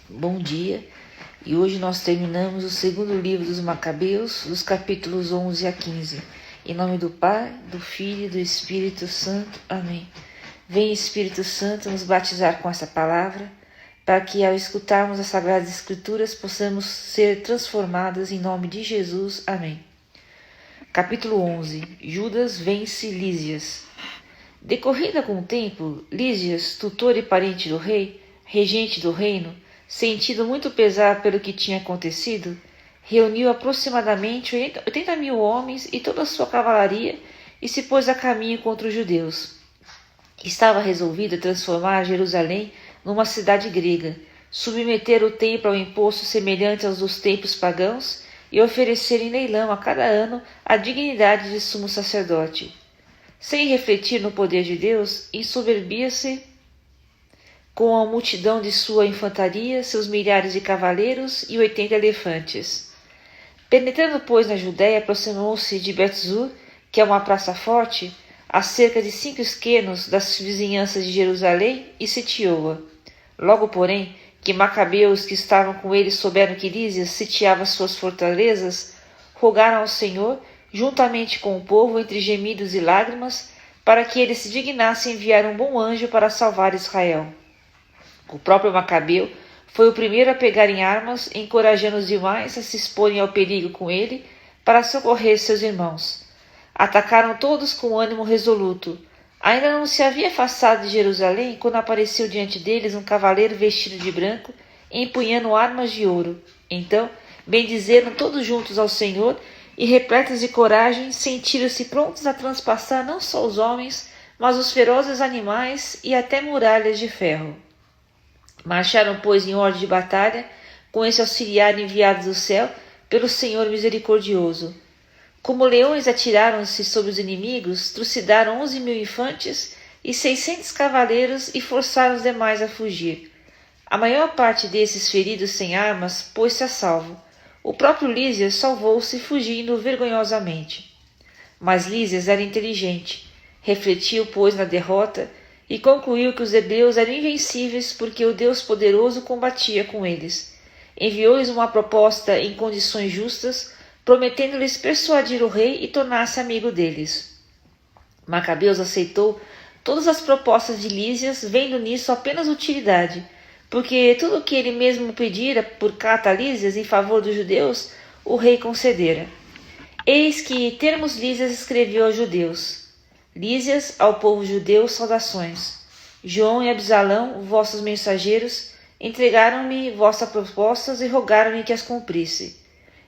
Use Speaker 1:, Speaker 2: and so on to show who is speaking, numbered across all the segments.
Speaker 1: Bom dia, e hoje nós terminamos o segundo livro dos Macabeus, dos capítulos 11 a 15. Em nome do Pai, do Filho e do Espírito Santo. Amém. Vem, Espírito Santo, nos batizar com essa palavra, para que ao escutarmos as Sagradas Escrituras possamos ser transformados em nome de Jesus. Amém. Capítulo 11. Judas vence Lísias. Decorrida com o tempo, Lísias, tutor e parente do rei, regente do reino, sentindo muito pesar pelo que tinha acontecido, reuniu aproximadamente 80.000 homens e toda a sua cavalaria e se pôs a caminho contra os judeus. Estava resolvido a transformar Jerusalém numa cidade grega, submeter o templo ao imposto semelhante aos dos templos pagãos e oferecer em leilão a cada ano a dignidade de sumo sacerdote. Sem refletir no poder de Deus, ensoberbia-se com a multidão de sua infantaria, seus milhares de cavaleiros e 80 elefantes. Penetrando, pois, na Judéia, aproximou-se de Bet-zur, que é uma praça forte, a cerca de 5 esquenos das vizinhanças de Jerusalém, e sitiou-a. Logo, porém, que Macabeus que estavam com ele souberam que Lísias sitiava suas fortalezas, rogaram ao Senhor, juntamente com o povo, entre gemidos e lágrimas, para que ele se dignasse enviar um bom anjo para salvar Israel. O próprio Macabeu foi o primeiro a pegar em armas, encorajando os demais a se exporem ao perigo com ele para socorrer seus irmãos. Atacaram todos com ânimo resoluto. Ainda não se havia afastado de Jerusalém quando apareceu diante deles um cavaleiro vestido de branco, empunhando armas de ouro. Então, bendizeram todos juntos ao Senhor e, repletos de coragem, sentiram-se prontos a transpassar não só os homens, mas os ferozes animais e até muralhas de ferro. Marcharam, pois, em ordem de batalha, com esse auxiliar enviado do céu pelo Senhor misericordioso. Como leões atiraram-se sobre os inimigos, trucidaram 11.000 infantes e 600 cavaleiros e forçaram os demais a fugir. A maior parte desses feridos sem armas pôs-se a salvo. O próprio Lísias salvou-se fugindo vergonhosamente. Mas Lísias era inteligente. Refletiu, pois, na derrota e concluiu que os hebreus eram invencíveis porque o Deus poderoso combatia com eles. Enviou-lhes uma proposta em condições justas, prometendo-lhes persuadir o rei e tornar-se amigo deles. Macabeus aceitou todas as propostas de Lísias, vendo nisso apenas utilidade, porque tudo o que ele mesmo pedira por carta a Lísias em favor dos judeus, o rei concedera. Eis que termos Lísias escreveu aos judeus. Lísias, ao povo judeu, saudações. João e Absalão, vossos mensageiros, entregaram-me vossas propostas e rogaram-me que as cumprisse.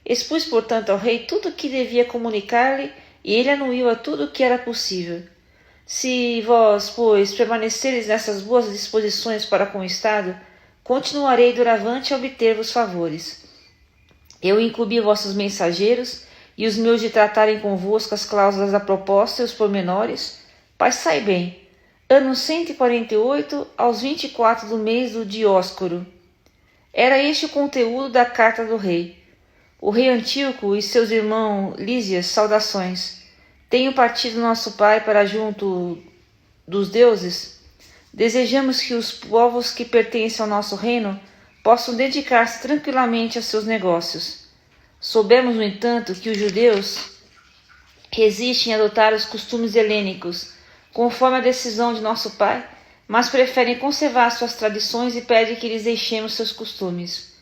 Speaker 1: Expus, portanto, ao rei tudo o que devia comunicar-lhe, e ele anuiu a tudo o que era possível. Se vós, pois, permanecereis nessas boas disposições para com o Estado, continuarei doravante a obter-vos favores. Eu incumbi vossos mensageiros, e os meus de tratarem convosco as cláusulas da proposta e os pormenores, passai bem. Ano 148, aos 24 do mês do Dióscoro. Era este o conteúdo da carta do rei. O rei Antíoco e seus irmãos Lísias, saudações. Tenho partido nosso pai para junto dos deuses. Desejamos que os povos que pertencem ao nosso reino possam dedicar-se tranquilamente a seus negócios. Soubemos, no entanto, que os judeus resistem a adotar os costumes helênicos, conforme a decisão de nosso pai, mas preferem conservar suas tradições e pedem que lhes deixemos seus costumes.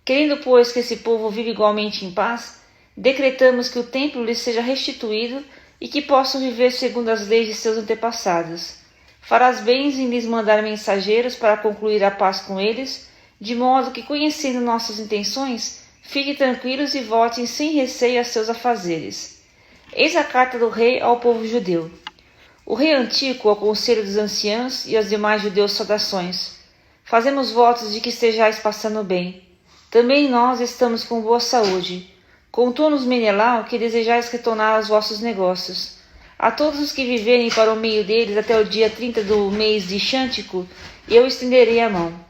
Speaker 1: Querendo, pois, que esse povo viva igualmente em paz, decretamos que o templo lhes seja restituído e que possam viver segundo as leis de seus antepassados. Farás bem em lhes mandar mensageiros para concluir a paz com eles, de modo que, conhecendo nossas intenções, fiquem tranquilos e voltem sem receio a seus afazeres. Eis a carta do rei ao povo judeu. O rei Antíoco, ao conselho dos anciãos e aos demais judeus, saudações. Fazemos votos de que estejais passando bem. Também nós estamos com boa saúde. Contou-nos Menelau que desejais retornar aos vossos negócios. A todos os que viverem para o meio deles até o dia 30 do mês de Xântico, eu estenderei a mão.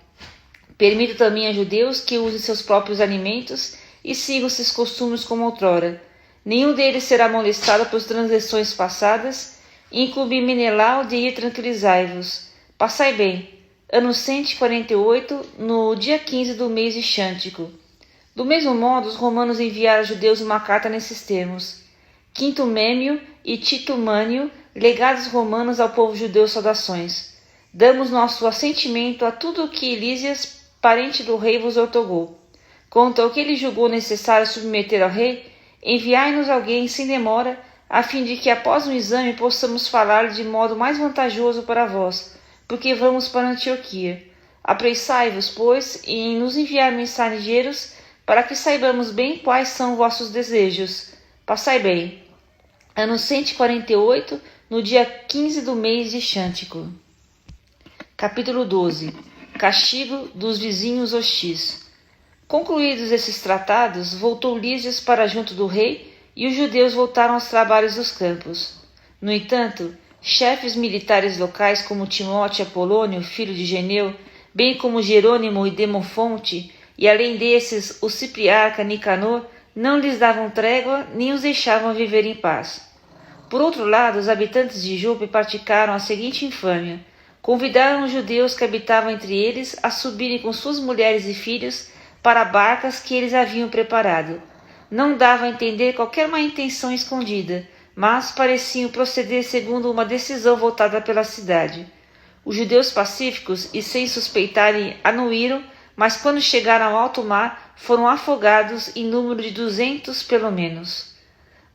Speaker 1: Permito também a judeus que usem seus próprios alimentos e sigam seus costumes como outrora. Nenhum deles será molestado por transgressões passadas, e incumbi Menelau de ir tranquilizai-vos. Passai bem. ano 148, no dia 15 do mês de Xântico. Do mesmo modo, os romanos enviaram aos judeus uma carta nesses termos: Quinto Mêmio e Tito Mânio, legados romanos ao povo judeu, saudações. Damos nosso assentimento a tudo o que Lísias, parente do rei, vos outorgou. Quanto ao que ele julgou necessário submeter ao rei, enviai-nos alguém sem demora, a fim de que após um exame possamos falar de modo mais vantajoso para vós, porque vamos para Antioquia. Apressai-vos, pois, em nos enviar mensageiros, para que saibamos bem quais são vossos desejos. Passai bem. Ano 148, no dia 15 do mês de Xântico. Capítulo 12. Castigo dos vizinhos hostis. Concluídos esses tratados, voltou Lísias para junto do rei, e os judeus voltaram aos trabalhos dos campos. No entanto, chefes militares locais como Timóteo e Apolônio, filho de Geneu, bem como Jerônimo e Demofonte, e além desses o cipriarca Nicanor, não lhes davam trégua nem os deixavam viver em paz. Por outro lado, os habitantes de Jope praticaram a seguinte infâmia: convidaram os judeus que habitavam entre eles a subirem com suas mulheres e filhos para barcas que eles haviam preparado. Não dava a entender qualquer má intenção escondida, mas pareciam proceder segundo uma decisão voltada pela cidade. Os judeus pacíficos e sem suspeitarem anuíram, mas quando chegaram ao alto mar foram afogados em número de 200 pelo menos.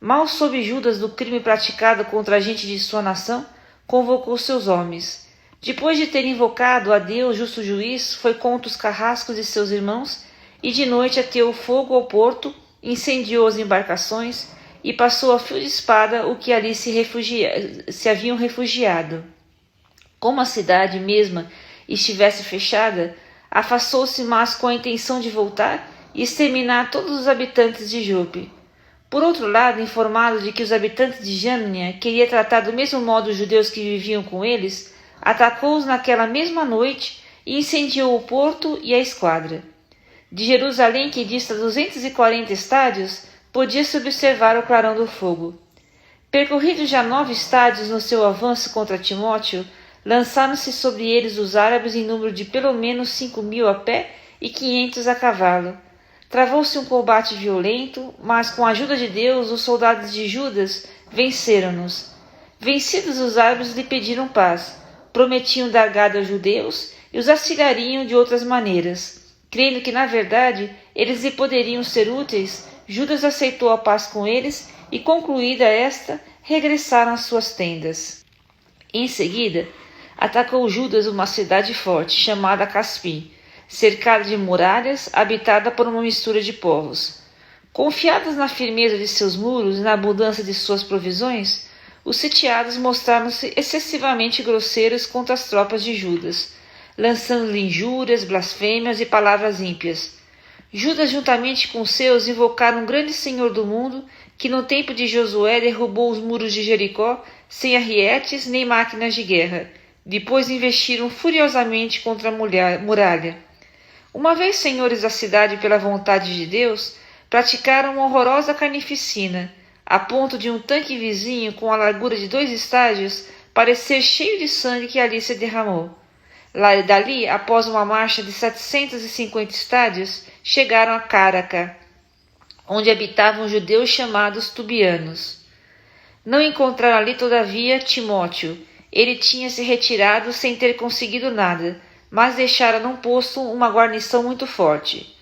Speaker 1: Mal soube Judas do crime praticado contra a gente de sua nação, convocou seus homens. Depois de ter invocado a Deus, justo juiz, foi contra os carrascos de seus irmãos, e de noite ateou fogo ao porto, incendiou as embarcações e passou a fio de espada o que ali se haviam refugiado. Como a cidade mesma estivesse fechada, afastou-se, mas com a intenção de voltar e exterminar todos os habitantes de Jope. Por outro lado, informado de que os habitantes de Jâmnia queriam tratar do mesmo modo os judeus que viviam com eles, atacou-os naquela mesma noite e incendiou o porto e a esquadra. De Jerusalém, que dista 240 estádios, podia-se observar o clarão do fogo. Percorridos já 9 estádios no seu avanço contra Timóteo, lançaram-se sobre eles os árabes em número de pelo menos 5.000 a pé e 500 a cavalo. Travou-se um combate violento, mas com a ajuda de Deus, os soldados de Judas venceram-nos. Vencidos, os árabes lhe pediram paz, prometiam dar gado aos judeus e os auxiliariam de outras maneiras. Crendo que, na verdade, eles lhe poderiam ser úteis, Judas aceitou a paz com eles e, concluída esta, regressaram às suas tendas. Em seguida, atacou Judas uma cidade forte, chamada Caspi, cercada de muralhas, habitada por uma mistura de povos. Confiados na firmeza de seus muros e na abundância de suas provisões, os sitiados mostraram-se excessivamente grosseiros contra as tropas de Judas, lançando-lhe injúrias, blasfêmias e palavras ímpias. Judas, juntamente com seus, invocaram um grande Senhor do mundo, que no tempo de Josué derrubou os muros de Jericó sem arrietes nem máquinas de guerra. Depois investiram furiosamente contra a muralha. Uma vez senhores da cidade pela vontade de Deus, praticaram uma horrorosa carnificina, a ponto de um tanque vizinho com a largura de 2 estádios parecer cheio de sangue que ali se derramou. Dali, após uma marcha de 750 estádios, chegaram a Cáraca, onde habitavam judeus chamados tubianos. Não encontraram ali, todavia, Timóteo. Ele tinha se retirado sem ter conseguido nada, mas deixara num posto uma guarnição muito forte.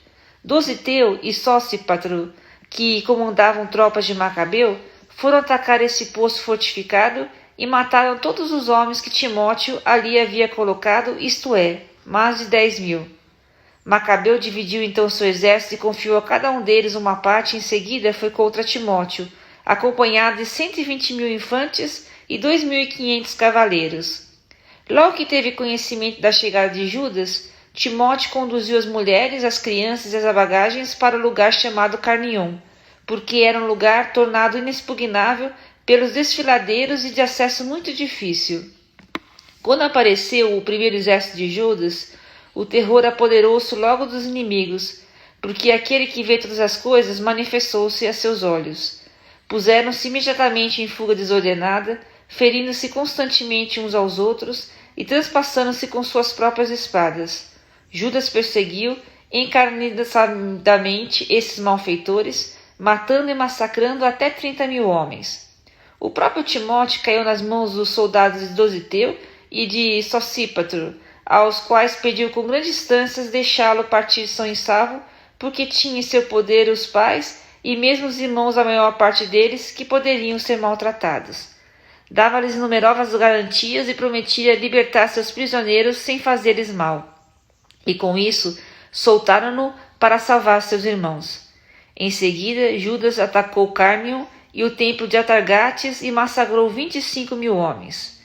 Speaker 1: Dositeu e Sósipatro, que comandavam tropas de Macabeu, foram atacar esse posto fortificado e mataram todos os homens que Timóteo ali havia colocado, isto é, mais de 10.000. Macabeu dividiu então seu exército e confiou a cada um deles uma parte, e em seguida foi contra Timóteo, acompanhado de 120.000 infantes e 2.500 cavaleiros. Logo que teve conhecimento da chegada de Judas, Timóteo conduziu as mulheres, as crianças e as bagagens para o lugar chamado Carnion, porque era um lugar tornado inexpugnável pelos desfiladeiros e de acesso muito difícil. Quando apareceu o primeiro exército de Judas, o terror apoderou-se logo dos inimigos, porque aquele que vê todas as coisas manifestou-se a seus olhos. Puseram-se imediatamente em fuga desordenada, ferindo-se constantemente uns aos outros, e transpassando-se com suas próprias espadas. Judas perseguiu encarniçadamente esses malfeitores, matando e massacrando até 30.000 homens. O próprio Timóteo caiu nas mãos dos soldados de Dositeu e de Sosípatro, aos quais pediu com grandes instâncias deixá-lo partir são e salvo, porque tinha em seu poder os pais e mesmo os irmãos, a maior parte deles, que poderiam ser maltratados. Dava-lhes numerosas garantias e prometia libertar seus prisioneiros sem fazer-lhes mal. E com isso, soltaram-no para salvar seus irmãos. Em seguida, Judas atacou Cárnion e o templo de Atargates e massacrou 25.000 homens.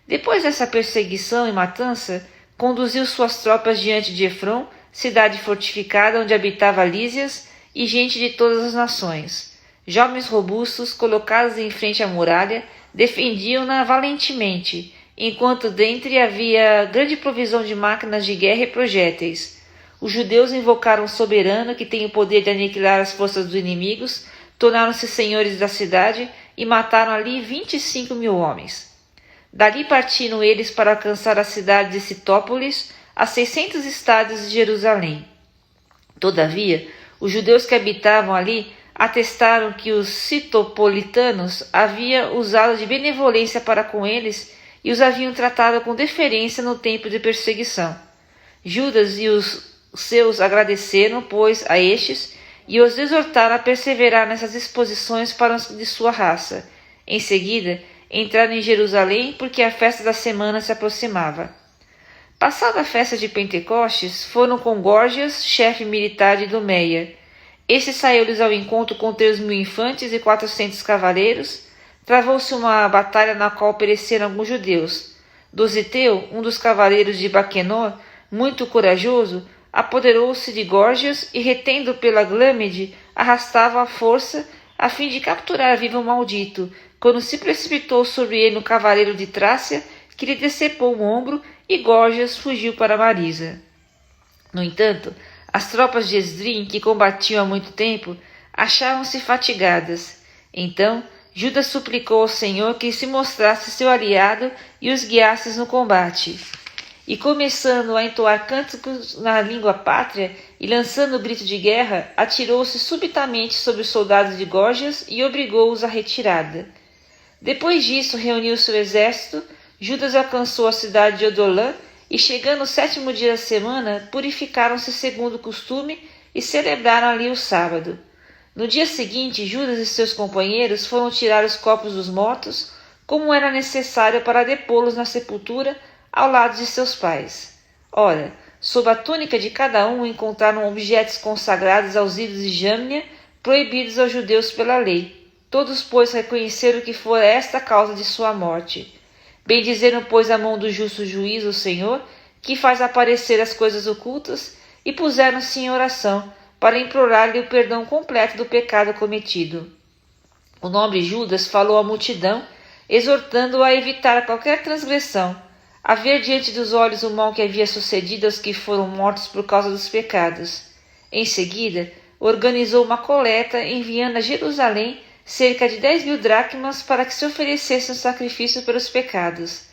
Speaker 1: Depois dessa perseguição e matança, conduziu suas tropas diante de Efron, cidade fortificada onde habitava Lísias e gente de todas as nações. Jovens robustos, colocados em frente à muralha, defendiam-na valentemente, enquanto dentre havia grande provisão de máquinas de guerra e projéteis. Os judeus invocaram o soberano que tem o poder de aniquilar as forças dos inimigos, tornaram-se senhores da cidade e mataram ali 25.000 homens. Dali partiram eles para alcançar a cidade de Citópolis, a 600 estádios de Jerusalém. Todavia, os judeus que habitavam ali atestaram que os citopolitanos haviam usado de benevolência para com eles e os haviam tratado com deferência no tempo de perseguição. Judas e os seus agradeceram, pois, a estes e os exortaram a perseverar nessas disposições para os de sua raça. Em seguida, entraram em Jerusalém porque a festa da semana se aproximava. Passada a festa de Pentecostes, foram com Górgias, chefe militar de Idumeia. Este saiu-lhes ao encontro com 3.000 infantes e 400 cavaleiros. Travou-se uma batalha na qual pereceram alguns judeus. Dositeu, um dos cavaleiros de Baquenor, muito corajoso, apoderou-se de Górgias e, retendo pela glâmide, arrastava à força a fim de capturar vivo o maldito, quando se precipitou sobre ele um cavaleiro de Trácia que lhe decepou o ombro e Górgias fugiu para Marisa. No entanto, as tropas de Esdrim, que combatiam há muito tempo, achavam-se fatigadas. Então, Judas suplicou ao Senhor que se mostrasse seu aliado e os guiasse no combate. E começando a entoar cânticos na língua pátria e lançando o grito de guerra, atirou-se subitamente sobre os soldados de Górgias e obrigou-os à retirada. Depois disso, reuniu seu exército. Judas alcançou a cidade de Odolã e, chegando o 7º dia da semana, purificaram-se segundo o costume e celebraram ali o sábado. No dia seguinte, Judas e seus companheiros foram tirar os corpos dos mortos, como era necessário para depô-los na sepultura ao lado de seus pais. Ora, sob a túnica de cada um encontraram objetos consagrados aos ídolos de Jâmnia, proibidos aos judeus pela lei. Todos, pois, reconheceram que fora esta a causa de sua morte. Bendizeram, pois, a mão do justo juiz, o Senhor, que faz aparecer as coisas ocultas, e puseram-se em oração para implorar-lhe o perdão completo do pecado cometido. O nobre Judas falou à multidão, exortando-a a evitar qualquer transgressão, a ver diante dos olhos o mal que havia sucedido aos que foram mortos por causa dos pecados. Em seguida, organizou uma coleta, enviando a Jerusalém cerca de 10.000 dracmas para que se oferecesse um sacrifício pelos pecados.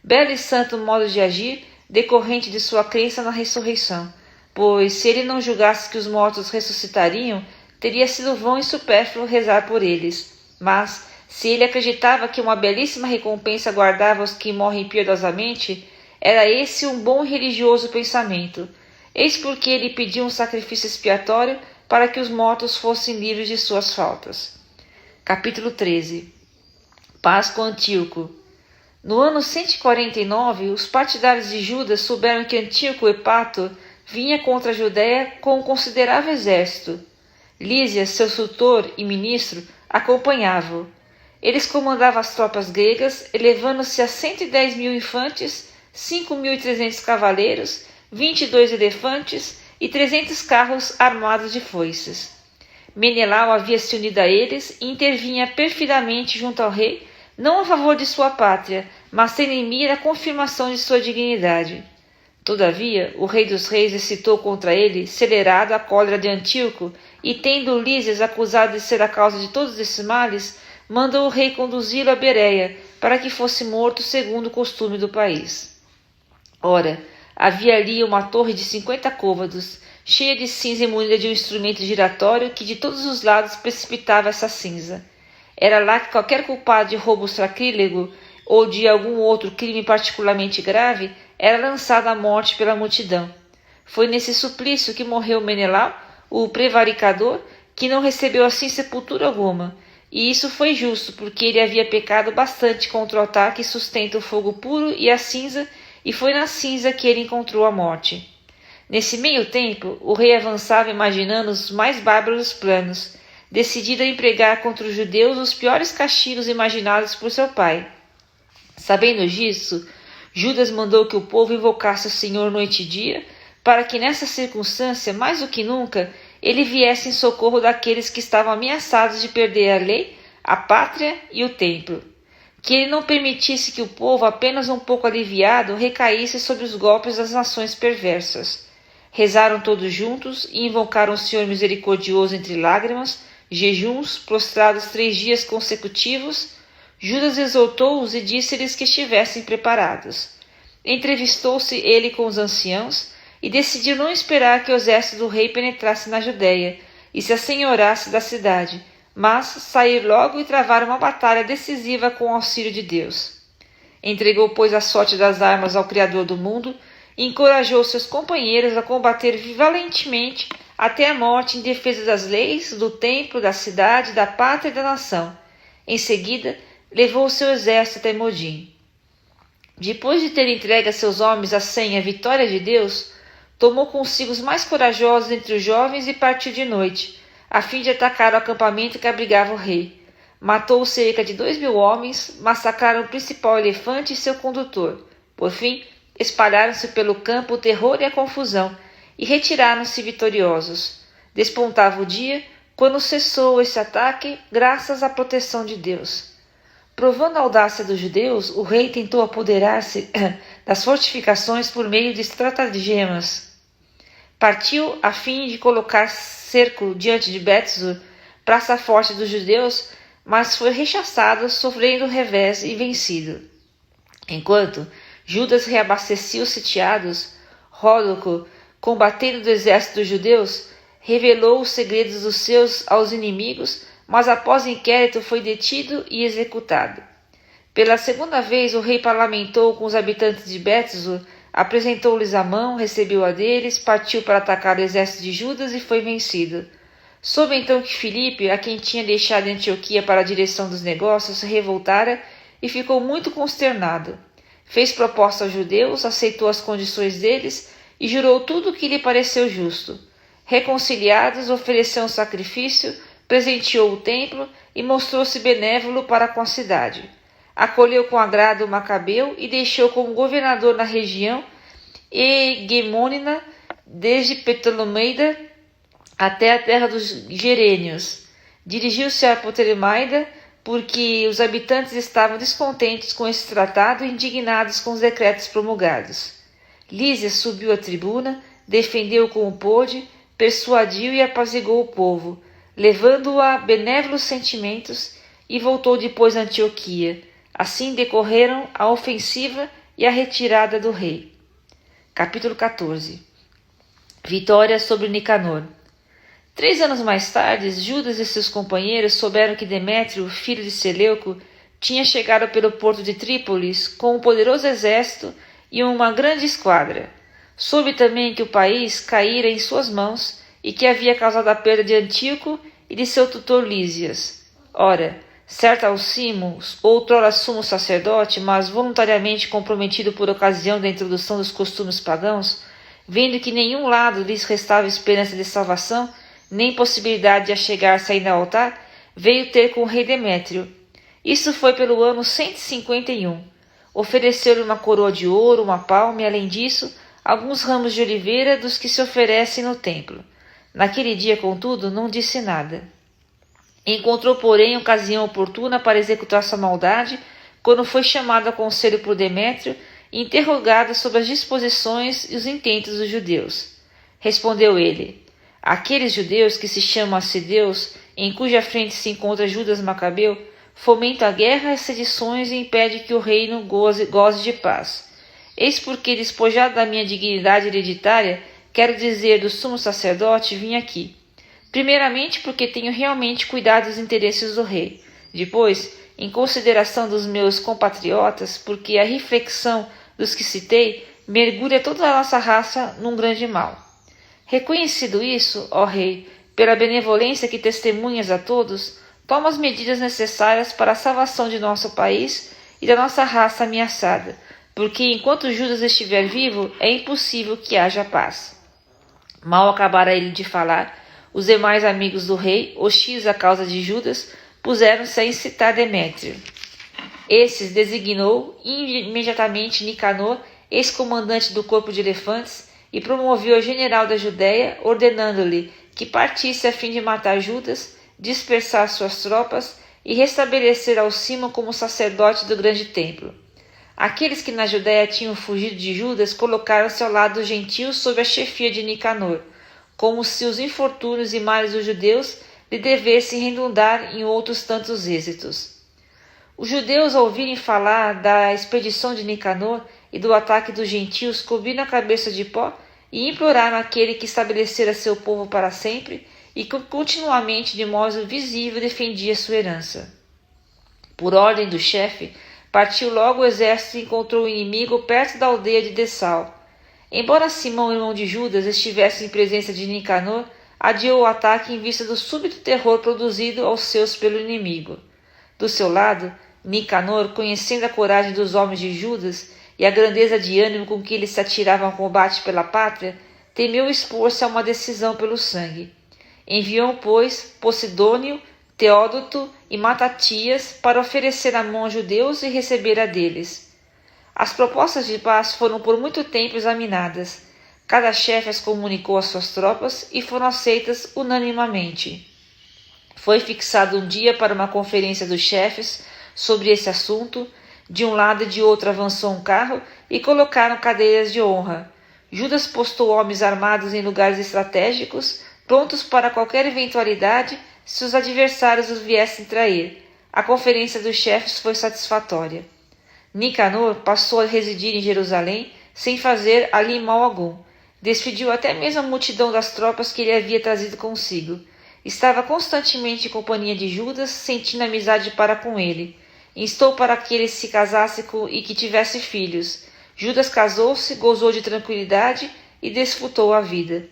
Speaker 1: Belo e santo modo de agir, decorrente de sua crença na ressurreição, pois se ele não julgasse que os mortos ressuscitariam, teria sido vão e supérfluo rezar por eles. Mas, se ele acreditava que uma belíssima recompensa guardava os que morrem piedosamente, era esse um bom e religioso pensamento. Eis porque ele pediu um sacrifício expiatório para que os mortos fossem livres de suas faltas. Capítulo 13. Páscoa Antíoco. No ano 149, os partidários de Judas souberam que Antíoco Epato vinha contra a Judéia com um considerável exército. Lísias, seu tutor e ministro, acompanhavam. Eles comandavam as tropas gregas, elevando-se a 110.000 infantes, 5.300 cavaleiros, 22 elefantes e 300 carros armados de foices. Menelau havia se unido a eles e intervinha perfidamente junto ao rei, não a favor de sua pátria, mas sem em mira a confirmação de sua dignidade. Todavia, o rei dos reis excitou contra ele, acelerado a cólera de Antíoco, e tendo Lísias acusado de ser a causa de todos esses males, mandou o rei conduzi-lo a Bereia, para que fosse morto segundo o costume do país. Ora, havia ali uma torre de 50 côvados, cheia de cinza e munida de um instrumento giratório que de todos os lados precipitava essa cinza. Era lá que qualquer culpado de roubo sacrílego ou de algum outro crime particularmente grave era lançado à morte pela multidão. Foi nesse suplício que morreu Menelau, o prevaricador, que não recebeu assim sepultura alguma. E isso foi justo, porque ele havia pecado bastante contra o altar que sustenta o fogo puro e a cinza, e foi na cinza que ele encontrou a morte. Nesse meio tempo, o rei avançava imaginando os mais bárbaros planos, decidido a empregar contra os judeus os piores castigos imaginados por seu pai. Sabendo disso, Judas mandou que o povo invocasse o Senhor noite e dia, para que nessa circunstância, mais do que nunca, ele viesse em socorro daqueles que estavam ameaçados de perder a lei, a pátria e o templo. Que ele não permitisse que o povo, apenas um pouco aliviado, recaísse sobre os golpes das nações perversas. Rezaram todos juntos e invocaram o Senhor misericordioso entre lágrimas, jejuns, prostrados 3 dias consecutivos. Judas exortou-os e disse-lhes que estivessem preparados. Entrevistou-se ele com os anciãos e decidiu não esperar que o exército do rei penetrasse na Judéia e se assenhorasse da cidade, mas sair logo e travar uma batalha decisiva com o auxílio de Deus. Entregou, pois, a sorte das armas ao Criador do mundo e encorajou seus companheiros a combater valentemente até a morte em defesa das leis, do templo, da cidade, da pátria e da nação. Em seguida, levou o seu exército até Modim. Depois de ter entregue a seus homens a senha a vitória de Deus, tomou consigo os mais corajosos entre os jovens e partiu de noite, a fim de atacar o acampamento que abrigava o rei. Matou cerca de 2.000 homens, massacraram o principal elefante e seu condutor. Por fim, espalharam-se pelo campo o terror e a confusão, e retiraram-se vitoriosos. Despontava o dia, quando cessou esse ataque, graças à proteção de Deus. Provando a audácia dos judeus, o rei tentou apoderar-se das fortificações por meio de estratagemas. Partiu a fim de colocar cerco diante de Betzur, praça forte dos judeus, mas foi rechaçado, sofrendo revés e vencido. Enquanto Judas reabastecia os sitiados, Ródoco, combatendo do exército dos judeus, revelou os segredos dos seus aos inimigos, mas após inquérito foi detido e executado. Pela segunda vez o rei parlamentou com os habitantes de Betzur, apresentou-lhes a mão, recebeu a deles, partiu para atacar o exército de Judas e foi vencido. Soube então que Filipe, a quem tinha deixado Antioquia para a direção dos negócios, se revoltara e ficou muito consternado. Fez proposta aos judeus, aceitou as condições deles e jurou tudo o que lhe pareceu justo. Reconciliados, ofereceu um sacrifício, presenteou o templo e mostrou-se benévolo para com a cidade. Acolheu com agrado o Macabeu e deixou como governador na região hegemônica desde Ptolemaida até a terra dos Gerênios. Dirigiu-se a Ptolemaida porque os habitantes estavam descontentes com esse tratado e indignados com os decretos promulgados. Lísia subiu à tribuna, defendeu como pôde, persuadiu e apaziguou o povo, levando-o a benévolos sentimentos, e voltou depois a Antioquia. Assim decorreram a ofensiva e a retirada do rei. Capítulo 14. Vitória sobre Nicanor. 3 anos mais tarde, Judas e seus companheiros souberam que Demétrio, filho de Seleuco, tinha chegado pelo porto de Trípolis com um poderoso exército e uma grande esquadra. Soube também que o país caíra em suas mãos e que havia causado a perda de Antíoco e de seu tutor Lísias. Ora, certo Alcimo, outrora sumo sacerdote, mas voluntariamente comprometido por ocasião da introdução dos costumes pagãos, vendo que nenhum lado lhes restava esperança de salvação, nem possibilidade de achegar-se ainda ao altar, veio ter com o rei Demétrio. Isso foi pelo ano 151. Ofereceu-lhe uma coroa de ouro, uma palma e, além disso, alguns ramos de oliveira dos que se oferecem no templo. Naquele dia, contudo, não disse nada. Encontrou, porém, ocasião oportuna para executar sua maldade, quando foi chamado a conselho por Demétrio e interrogado sobre as disposições e os intentos dos judeus. Respondeu ele: aqueles judeus que se chamam assedeus, em cuja frente se encontra Judas Macabeu, fomentam a guerra e as sedições e impedem que o reino goze de paz. Eis porque, despojado da minha dignidade hereditária, quero dizer do sumo sacerdote, vim aqui. Primeiramente porque tenho realmente cuidado dos interesses do rei. Depois, em consideração dos meus compatriotas, porque a reflexão dos que citei mergulha toda a nossa raça num grande mal. Reconhecido isso, ó rei, pela benevolência que testemunhas a todos, toma as medidas necessárias para a salvação de nosso país e da nossa raça ameaçada, porque enquanto Judas estiver vivo, é impossível que haja paz. Mal acabara ele de falar, os demais amigos do rei, hostis à causa de Judas, puseram-se a incitar Demétrio. Esses designou imediatamente Nicanor, ex-comandante do corpo de elefantes, e promoveu ao general da Judéia, ordenando-lhe que partisse a fim de matar Judas, dispersar suas tropas e restabelecer Alcimo como sacerdote do grande templo. Aqueles que na Judéia tinham fugido de Judas colocaram-se ao lado dos gentios sob a chefia de Nicanor, como se os infortúnios e males dos judeus lhe devessem redundar em outros tantos êxitos. Os judeus, ao ouvirem falar da expedição de Nicanor e do ataque dos gentios, cobriram a cabeça de pó e imploraram àquele que estabelecera seu povo para sempre e que continuamente, de modo visível, defendia sua herança. Por ordem do chefe, partiu logo o exército e encontrou o inimigo perto da aldeia de Dessal. Embora Simão, irmão de Judas, estivesse em presença de Nicanor, adiou o ataque em vista do súbito terror produzido aos seus pelo inimigo. Do seu lado, Nicanor, conhecendo a coragem dos homens de Judas e a grandeza de ânimo com que eles se atiravam ao combate pela pátria, temeu expor-se a uma decisão pelo sangue. Enviou, pois, Posidônio, Teódoto e Matatias para oferecer a mão aos judeus e receber a deles. As propostas de paz foram por muito tempo examinadas. Cada chefe as comunicou às suas tropas e foram aceitas unanimemente. Foi fixado um dia para uma conferência dos chefes sobre esse assunto. De um lado e de outro avançou um carro e colocaram cadeiras de honra. Judas postou homens armados em lugares estratégicos, prontos para qualquer eventualidade se os adversários os viessem trair. A conferência dos chefes foi satisfatória. Nicanor passou a residir em Jerusalém sem fazer ali mal algum. Despediu até mesmo a multidão das tropas que ele havia trazido consigo. Estava constantemente em companhia de Judas, sentindo amizade para com ele. Instou para que ele se casasse e que tivesse filhos. Judas casou-se, gozou de tranquilidade e desfrutou a vida.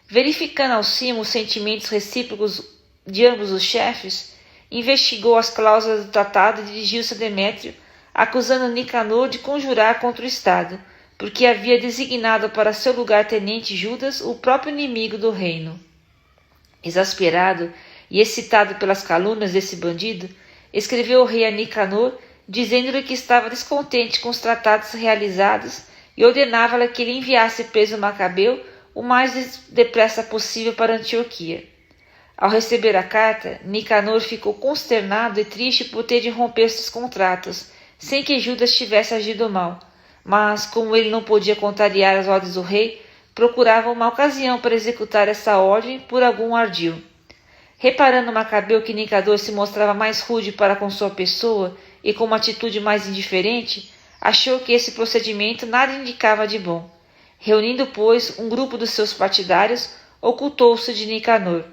Speaker 1: Verificando Alcimo os sentimentos recíprocos de ambos os chefes, investigou as cláusulas do tratado e dirigiu-se a Demétrio, acusando Nicanor de conjurar contra o Estado, porque havia designado para seu lugar-tenente Judas, o próprio inimigo do reino. Exasperado e excitado pelas calúnias desse bandido, escreveu o rei a Nicanor, dizendo-lhe que estava descontente com os tratados realizados e ordenava-lhe que ele enviasse preso Macabeu o mais depressa possível para Antioquia. Ao receber a carta, Nicanor ficou consternado e triste por ter de romper esses contratos, sem que Judas tivesse agido mal, mas, como ele não podia contrariar as ordens do rei, procurava uma ocasião para executar essa ordem por algum ardil. Reparando Macabeu que Nicanor se mostrava mais rude para com sua pessoa e com uma atitude mais indiferente, achou que esse procedimento nada indicava de bom. Reunindo, pois, um grupo dos seus partidários, ocultou-se de Nicanor.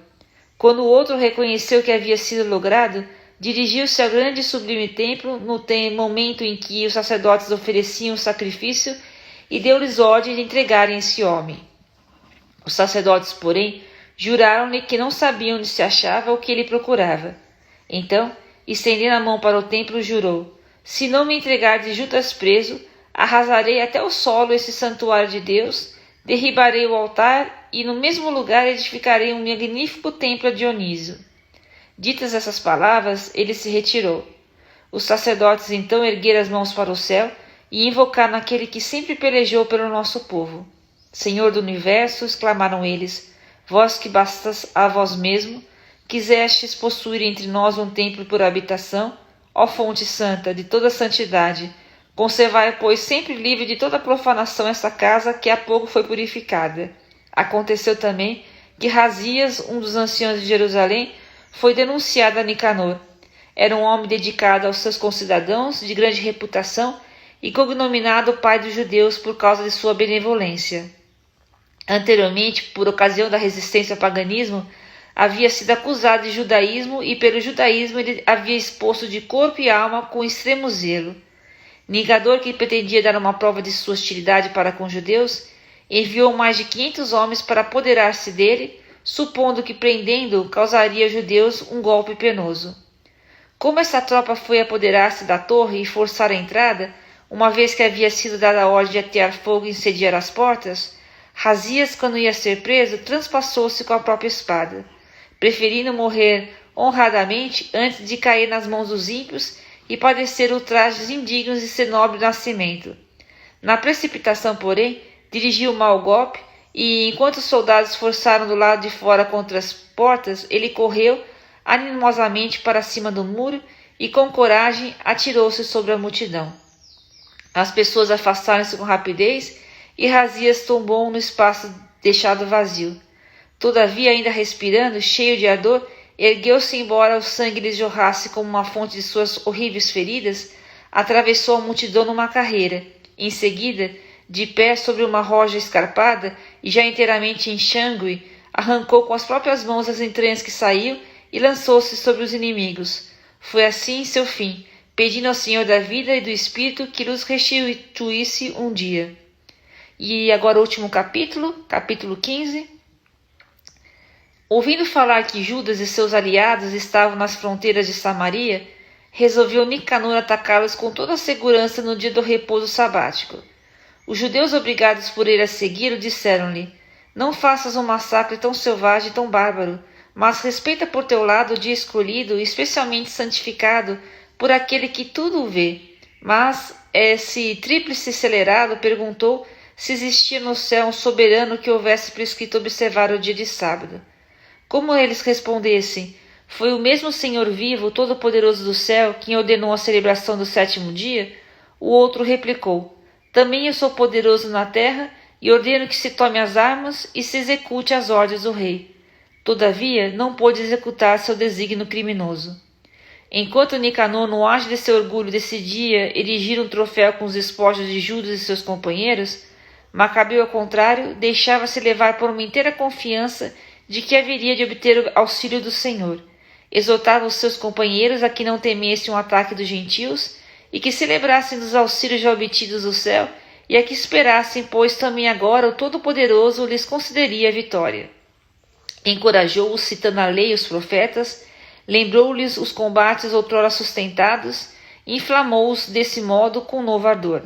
Speaker 1: Quando o outro reconheceu que havia sido logrado, dirigiu-se ao grande e sublime templo no momento em que os sacerdotes ofereciam o sacrifício e deu-lhes ordem de entregarem esse homem. Os sacerdotes, porém, juraram-lhe que não sabiam onde se achava o que ele procurava. Então, estendendo a mão para o templo, jurou: se não me entregardes Judas preso, arrasarei até o solo esse santuário de Deus, derribarei o altar e no mesmo lugar edificarei um magnífico templo a Dionísio. Ditas essas palavras, ele se retirou. Os sacerdotes então ergueram as mãos para o céu e invocaram aquele que sempre pelejou pelo nosso povo. Senhor do universo, exclamaram eles, vós que bastas a vós mesmo, quisestes possuir entre nós um templo por habitação, ó fonte santa de toda santidade, conservai, pois, sempre livre de toda profanação esta casa que há pouco foi purificada. Aconteceu também que Razias, um dos anciãos de Jerusalém, foi denunciado a Nicanor. Era um homem dedicado aos seus concidadãos, de grande reputação, e cognominado pai dos judeus por causa de sua benevolência. Anteriormente, por ocasião da resistência ao paganismo, havia sido acusado de judaísmo e pelo judaísmo ele havia exposto de corpo e alma com extremo zelo. Nigador, que pretendia dar uma prova de sua hostilidade para com os judeus, enviou mais de 500 homens para apoderar-se dele, supondo que prendendo-o causaria aos judeus um golpe penoso. Como essa tropa foi apoderar-se da torre e forçar a entrada, uma vez que havia sido dada a ordem de atear fogo e incendiar as portas, Razias, quando ia ser preso, transpassou-se com a própria espada, preferindo morrer honradamente antes de cair nas mãos dos ímpios e padecer ultrajes indignos de seu nobre nascimento. Na precipitação, porém, dirigiu o mau golpe e, enquanto os soldados forçaram do lado de fora contra as portas, ele correu animosamente para cima do muro e, com coragem, atirou-se sobre a multidão. As pessoas afastaram-se com rapidez e Razias tombou no espaço deixado vazio. Todavia, ainda respirando, cheio de ardor, ergueu-se embora o sangue lhe jorrasse como uma fonte de suas horríveis feridas, atravessou a multidão numa carreira. Em seguida, de pé sobre uma rocha escarpada e já inteiramente enxangue, arrancou com as próprias mãos as entranhas que saiu e lançou-se sobre os inimigos. Foi assim seu fim, pedindo ao Senhor da vida e do Espírito que lhes restituísse um dia. E agora o último capítulo, capítulo 15. Ouvindo falar que Judas e seus aliados estavam nas fronteiras de Samaria, resolveu Nicanor atacá-los com toda a segurança no dia do repouso sabático. Os judeus, obrigados por ele a segui-lo, disseram-lhe: não faças um massacre tão selvagem e tão bárbaro, mas respeita por teu lado o dia escolhido e especialmente santificado por aquele que tudo vê. Mas esse tríplice celerado perguntou se existia no céu um soberano que houvesse prescrito observar o dia de sábado. Como eles respondessem: foi o mesmo Senhor vivo, todo-poderoso do céu, quem ordenou a celebração do sétimo dia, o outro replicou: também eu sou poderoso na terra e ordeno que se tome as armas e se execute as ordens do rei. Todavia, não pôde executar seu desígnio criminoso. Enquanto Nicanor, no auge de seu orgulho, decidia erigir um troféu com os esposos de Judas e seus companheiros, Macabeu, ao contrário, deixava-se levar por uma inteira confiança de que haveria de obter o auxílio do Senhor. Exortava os seus companheiros a que não temessem um ataque dos gentios e que se lembrassem dos auxílios já obtidos do céu e a que esperassem, pois também agora o Todo-Poderoso lhes concederia a vitória. Encorajou-os, citando a lei e os profetas, lembrou-lhes os combates outrora sustentados e inflamou-os desse modo com novo ardor.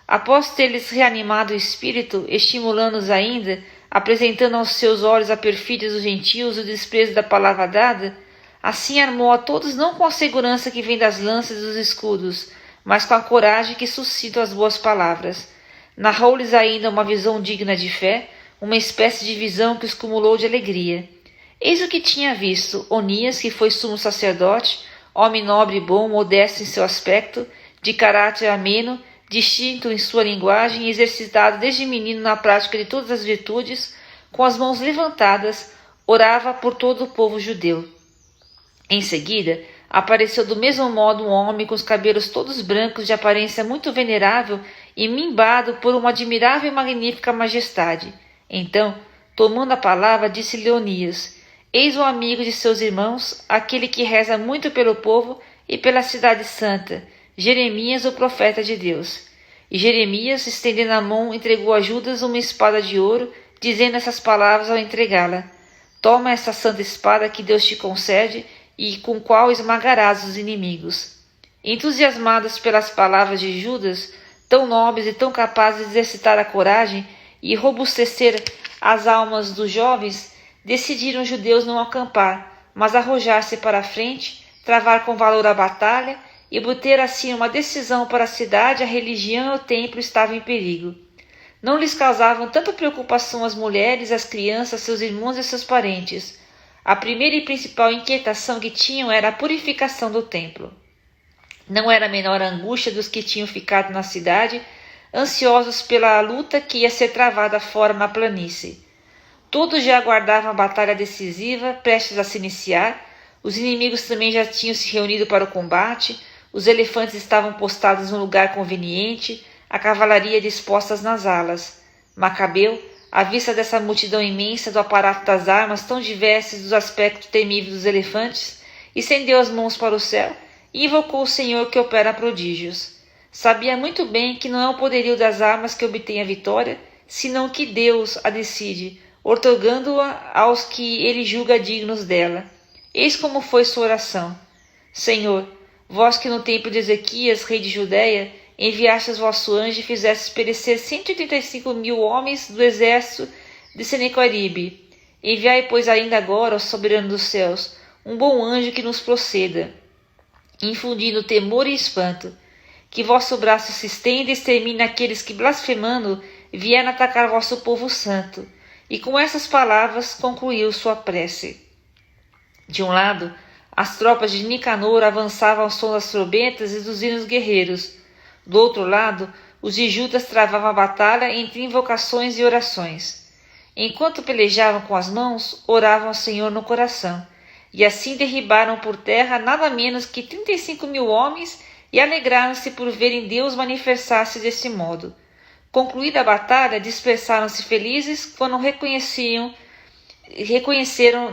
Speaker 1: Após ter-lhes reanimado o espírito, estimulando-os ainda, apresentando aos seus olhos a perfídia dos gentios e o desprezo da palavra dada, assim armou a todos não com a segurança que vem das lanças e dos escudos, mas com a coragem que suscitam as boas palavras. Narrou-lhes ainda uma visão digna de fé, uma espécie de visão que os cumulou de alegria. Eis o que tinha visto: Onias, que foi sumo sacerdote, homem nobre e bom, modesto em seu aspecto, de caráter ameno, distinto em sua linguagem e exercitado desde menino na prática de todas as virtudes, com as mãos levantadas, orava por todo o povo judeu. Em seguida, apareceu do mesmo modo um homem com os cabelos todos brancos, de aparência muito venerável e mimbado por uma admirável e magnífica majestade. Então, tomando a palavra, disse-lhe Onias: eis o amigo de seus irmãos, aquele que reza muito pelo povo e pela cidade santa, Jeremias, o profeta de Deus. E Jeremias, estendendo a mão, entregou a Judas uma espada de ouro, dizendo essas palavras ao entregá-la: toma essa santa espada que Deus te concede e com qual esmagarás os inimigos. Entusiasmados pelas palavras de Judas, tão nobres e tão capazes de exercitar a coragem e robustecer as almas dos jovens, decidiram os judeus não acampar, mas arrojar-se para a frente, travar com valor a batalha e obter assim uma decisão para a cidade. A religião e o templo estavam em perigo. Não lhes causavam tanta preocupação as mulheres, as crianças, seus irmãos e seus parentes. A primeira e principal inquietação que tinham era a purificação do templo. Não era a menor angústia dos que tinham ficado na cidade, ansiosos pela luta que ia ser travada fora na planície. Todos já aguardavam a batalha decisiva, prestes a se iniciar. Os inimigos também já tinham se reunido para o combate. Os elefantes estavam postados no lugar conveniente, a cavalaria dispostas nas alas. Macabeu, à vista dessa multidão imensa, do aparato das armas tão diversas, do aspecto temível dos elefantes, estendeu as mãos para o céu e invocou o Senhor que opera prodígios. Sabia muito bem que não é o poderio das armas que obtém a vitória, senão que Deus a decide, outorgando-a aos que ele julga dignos dela. Eis como foi sua oração: Senhor, vós que no tempo de Ezequias, rei de Judéia, enviastes vosso anjo e fizestes perecer 135.000 homens do exército de Senaqueribe, enviai, pois, ainda agora, ó soberano dos céus, um bom anjo que nos proceda, infundindo temor e espanto. Que vosso braço se estenda e extermine aqueles que, blasfemando, vieram atacar vosso povo santo. E com essas palavras concluiu sua prece. De um lado, as tropas de Nicanor avançavam ao som das trombetas e dos hinos guerreiros. Do outro lado, os de Judas travavam a batalha entre invocações e orações. Enquanto pelejavam com as mãos, oravam ao Senhor no coração, e assim derribaram por terra nada menos que 35.000 homens e alegraram-se por verem Deus manifestar-se desse modo. Concluída a batalha, dispersaram-se felizes quando reconheceram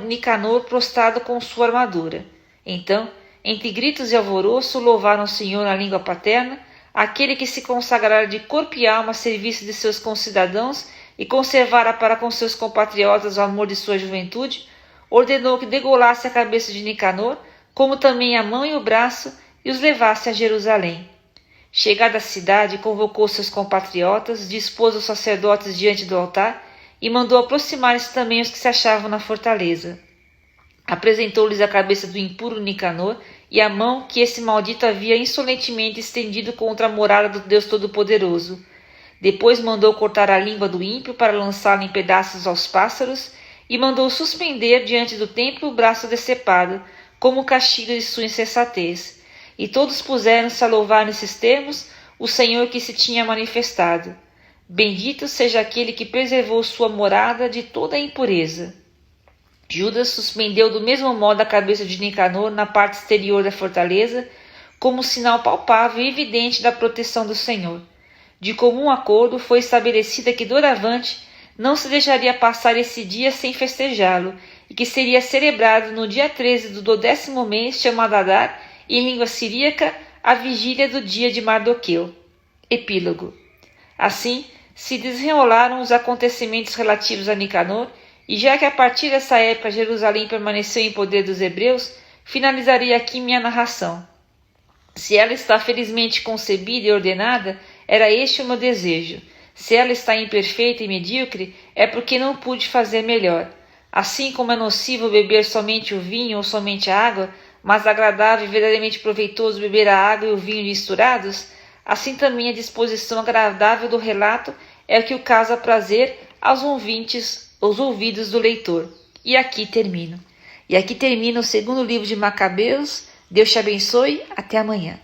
Speaker 1: Nicanor prostrado com sua armadura. Então, entre gritos e alvoroço, louvaram o Senhor na língua paterna, aquele que se consagrara de corpo e alma a serviço de seus concidadãos e conservara para com seus compatriotas o amor de sua juventude, ordenou que degolasse a cabeça de Nicanor, como também a mão e o braço, e os levasse a Jerusalém. Chegada à cidade, convocou seus compatriotas, dispôs os sacerdotes diante do altar e mandou aproximar-se também os que se achavam na fortaleza. Apresentou-lhes a cabeça do impuro Nicanor e a mão que esse maldito havia insolentemente estendido contra a morada do Deus Todo-Poderoso. Depois mandou cortar a língua do ímpio para lançá-la em pedaços aos pássaros e mandou suspender diante do templo o braço decepado, como castigo de sua insensatez. E todos puseram-se a louvar nesses termos o Senhor que se tinha manifestado. Bendito seja aquele que preservou sua morada de toda a impureza. Judas suspendeu do mesmo modo a cabeça de Nicanor na parte exterior da fortaleza, como sinal palpável e evidente da proteção do Senhor. De comum acordo foi estabelecida que doravante não se deixaria passar esse dia sem festejá-lo, e que seria celebrado no dia 13 do 12º mês, chamado Adar, em língua siríaca, a vigília do dia de Mardoqueu. Epílogo. Assim, se desenrolaram os acontecimentos relativos a Nicanor, e já que a partir dessa época Jerusalém permaneceu em poder dos hebreus, finalizarei aqui minha narração. Se ela está felizmente concebida e ordenada, era este o meu desejo. Se ela está imperfeita e medíocre, é porque não pude fazer melhor. Assim como é nocivo beber somente o vinho ou somente a água, mas agradável e verdadeiramente proveitoso beber a água e o vinho misturados, assim também a disposição agradável do relato é o que o causa prazer aos ouvidos do leitor. E aqui termina o segundo livro de Macabeus. Deus te abençoe. Até amanhã.